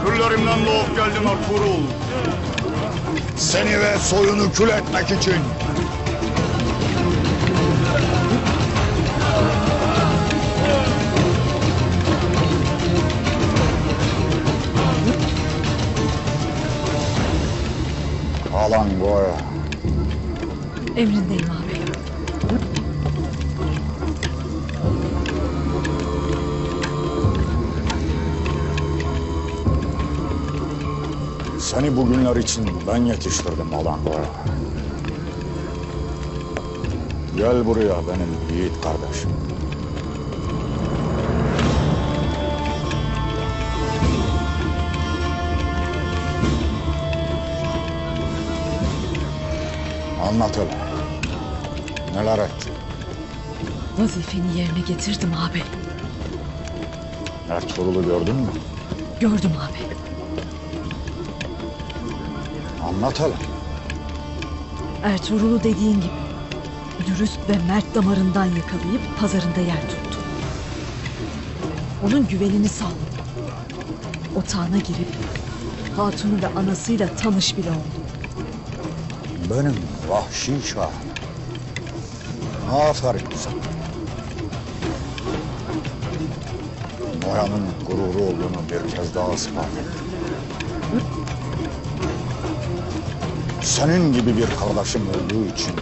Kürlerimden doğup geldim Ertuğrul. Seni ve soyunu kül etmek için. Alangoya. Emrindeyim abi. Seni bugünler için ben yetiştirdim Alangoya. Gel buraya benim yiğit kardeşim. Anlat hele. Neler ettin? Vazifeni yerine getirdim abi. Ertuğrul'u gördün mü? Gördüm abi. Anlat hele. Ertuğrul'u dediğin gibi dürüst ve mert damarından yakalayıp pazarında yer tuttu. Onun güvenini sağladı. Otağına girip hatunu ve anasıyla tanış bile oldu. Benim vahşi şahım. Aferin sana. Noyan'ın gururu olduğunu bir kez daha ispat ettim. Senin gibi bir kardeşim olduğu için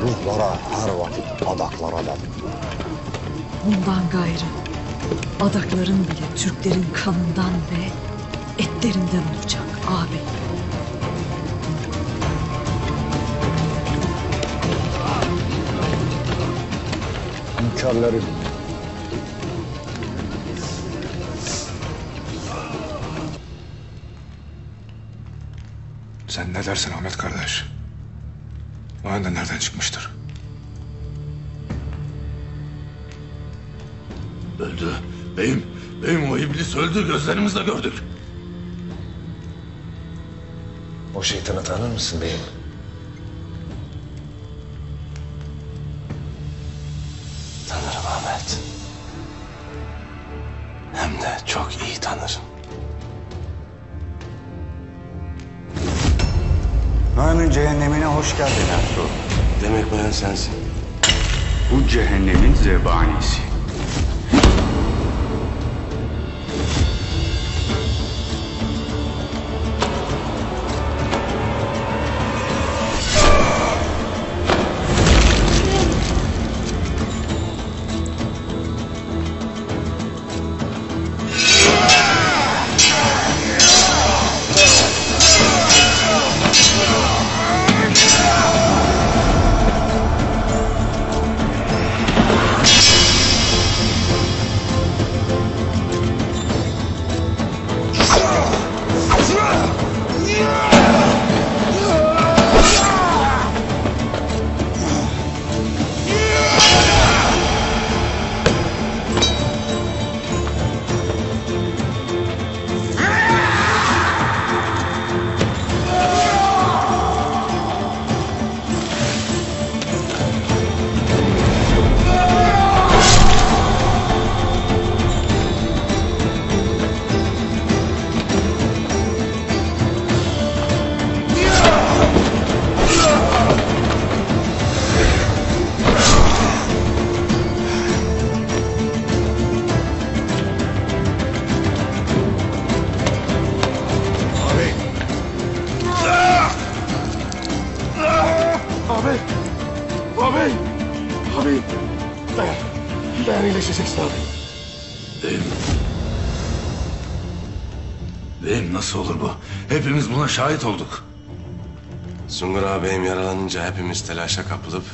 ruhlara her vakit adaklar adadım. Bundan gayrı adakların bile Türklerin kanından ve etlerinden olacak abi. Hünkârlarım. Sen ne dersin Ahmet kardeş? O anda nereden çıkmıştır? Öldü. Beyim o iblis öldü. Gözlerimizle gördük. O şeytanı tanır mısın beyim? Tanırım Ahmet. Hem de çok iyi tanırım. Noyan'ın cehennemine hoş geldin Ertuğrul. Demek bayan sensin. Bu cehennemin zebanisi. Abi. Dayan iyileşeceksin abi. Beyim nasıl olur bu? Hepimiz buna şahit olduk. Sungur ağabeyim yaralanınca hepimiz telaşa kapılıp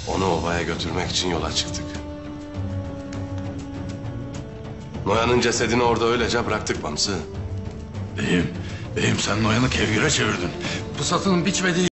onu obaya götürmek için yola çıktık. Noyan'ın cesedini orada öylece bıraktık Bamsı. Beyim sen Noyan'ı kevgire çevirdin. Pusatının biçmediği